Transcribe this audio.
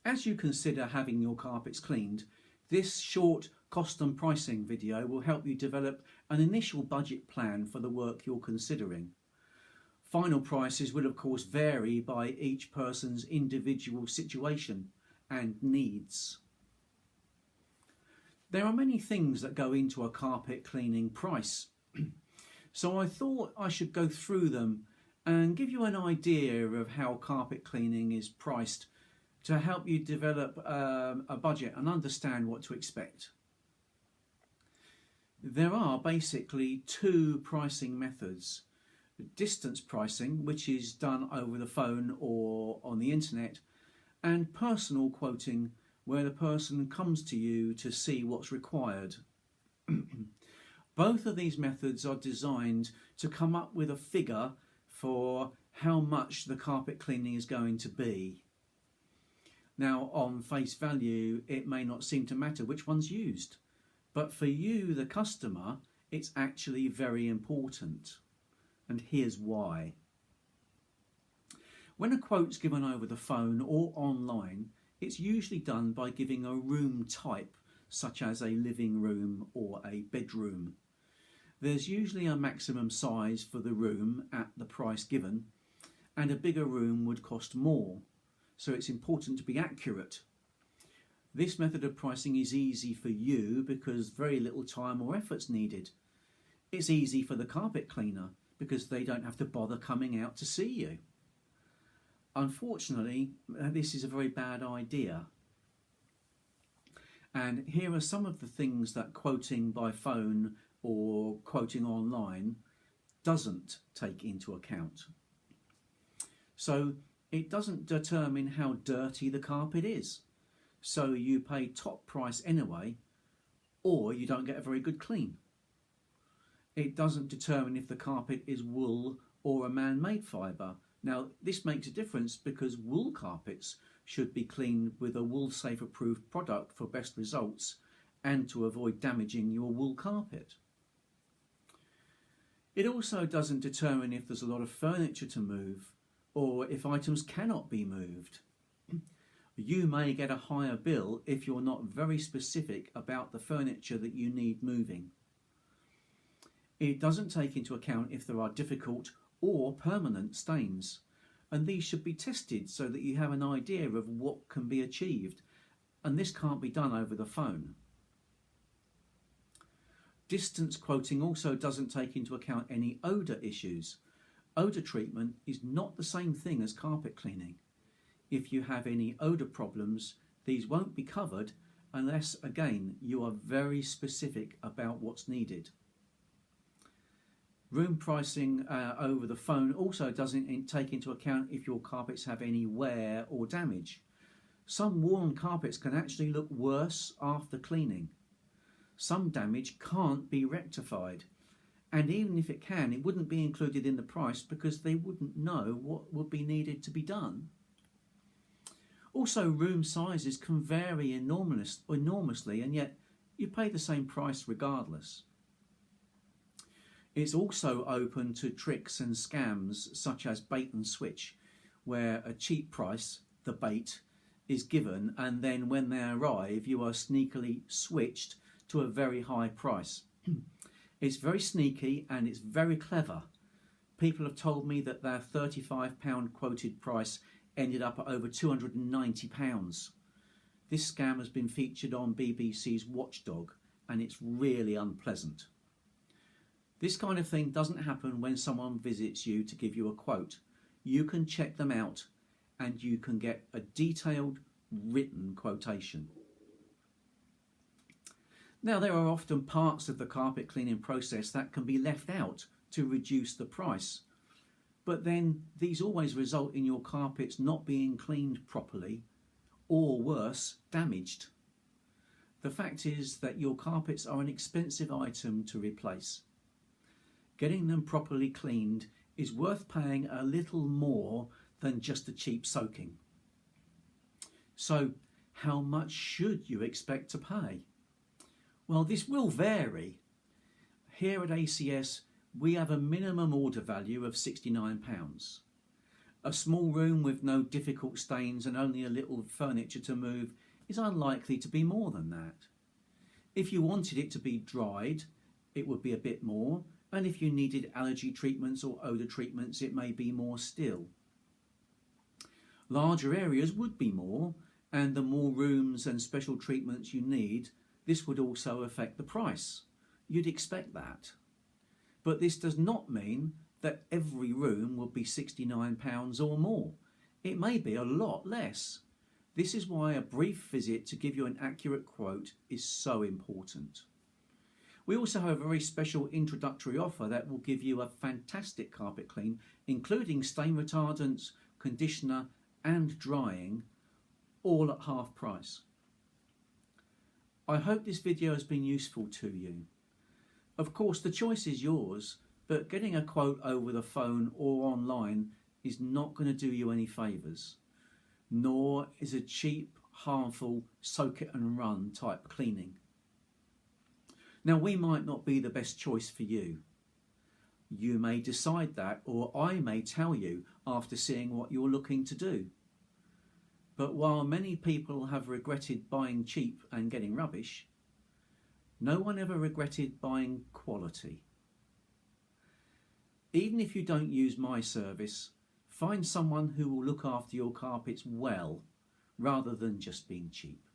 As you consider having your carpets cleaned, this short cost and pricing video will help you develop an initial budget plan for the work you're considering. Final prices will of course vary by each person's individual situation and needs. There are many things that go into a carpet cleaning price, so I thought I should go through them and give you an idea of how carpet cleaning is priced to help you develop a budget and understand what to expect. There are basically two pricing methods. Distance pricing, which is done over the phone or on the internet, and personal quoting, where the person comes to you to see what's required. Both of these methods are designed to come up with a figure for how much the carpet cleaning is going to be. Now, on face value, it may not seem to matter which one's used, but for you, the customer, it's actually very important. And here's why. When a quote's given over the phone or online, it's usually done by giving a room type, such as a living room or a bedroom. There's usually a maximum size for the room at the price given, and a bigger room would cost more, so it's important to be accurate. This method of pricing is easy for you because very little time or effort's needed. It's easy for the carpet cleaner because they don't have to bother coming out to see you. Unfortunately, this is a very bad idea. And here are some of the things that quoting by phone or quoting online doesn't take into account. So it doesn't determine how dirty the carpet is. So you pay top price anyway, or you don't get a very good clean. It doesn't determine if the carpet is wool or a man-made fibre. Now, this makes a difference because wool carpets should be cleaned with a wool safe approved product for best results and to avoid damaging your wool carpet. It also doesn't determine if there's a lot of furniture to move or if items cannot be moved. You may get a higher bill if you're not very specific about the furniture that you need moving. It doesn't take into account if there are difficult or permanent stains, and these should be tested so that you have an idea of what can be achieved, and this can't be done over the phone. Distance quoting also doesn't take into account any odour issues. Odour treatment is not the same thing as carpet cleaning. If you have any odour problems, these won't be covered unless, again, you are very specific about what's needed. Room pricing over the phone also doesn't take into account if your carpets have any wear or damage. Some worn carpets can actually look worse after cleaning. Some damage can't be rectified, and even if it can, it wouldn't be included in the price because they wouldn't know what would be needed to be done. Also, room sizes can vary enormously, and yet you pay the same price regardless. It's also open to tricks and scams such as bait and switch, where a cheap price, the bait, is given, and then when they arrive you are sneakily switched to a very high price. It's very sneaky and it's very clever. People have told me that their £35 quoted price ended up at over £290. This scam has been featured on BBC's Watchdog, and it's really unpleasant. This kind of thing doesn't happen when someone visits you to give you a quote. You can check them out and you can get a detailed written quotation. Now, there are often parts of the carpet cleaning process that can be left out to reduce the price, but then these always result in your carpets not being cleaned properly, or worse, damaged. The fact is that your carpets are an expensive item to replace. Getting them properly cleaned is worth paying a little more than just a cheap soaking. So, how much should you expect to pay? Well, this will vary. Here at A.C.S, we have a minimum order value of £69. A small room with no difficult stains and only a little furniture to move is unlikely to be more than that. If you wanted it to be dried, it would be a bit more, and if you needed allergy treatments or odour treatments, it may be more still. Larger areas would be more, and the more rooms and special treatments you need, this would also affect the price. You'd expect that. But this does not mean that every room will be £69 or more. It may be a lot less. This is why a brief visit to give you an accurate quote is so important. We also have a very special introductory offer that will give you a fantastic carpet clean, including stain retardants, conditioner and drying, all at half price. I hope this video has been useful to you. Of course, the choice is yours, but getting a quote over the phone or online is not going to do you any favours, nor is a cheap, harmful, soak it and run type cleaning. Now, we might not be the best choice for you. You may decide that, or I may tell you after seeing what you're looking to do. But while many people have regretted buying cheap and getting rubbish, no one ever regretted buying quality. Even if you don't use my service, find someone who will look after your carpets well, rather than just being cheap.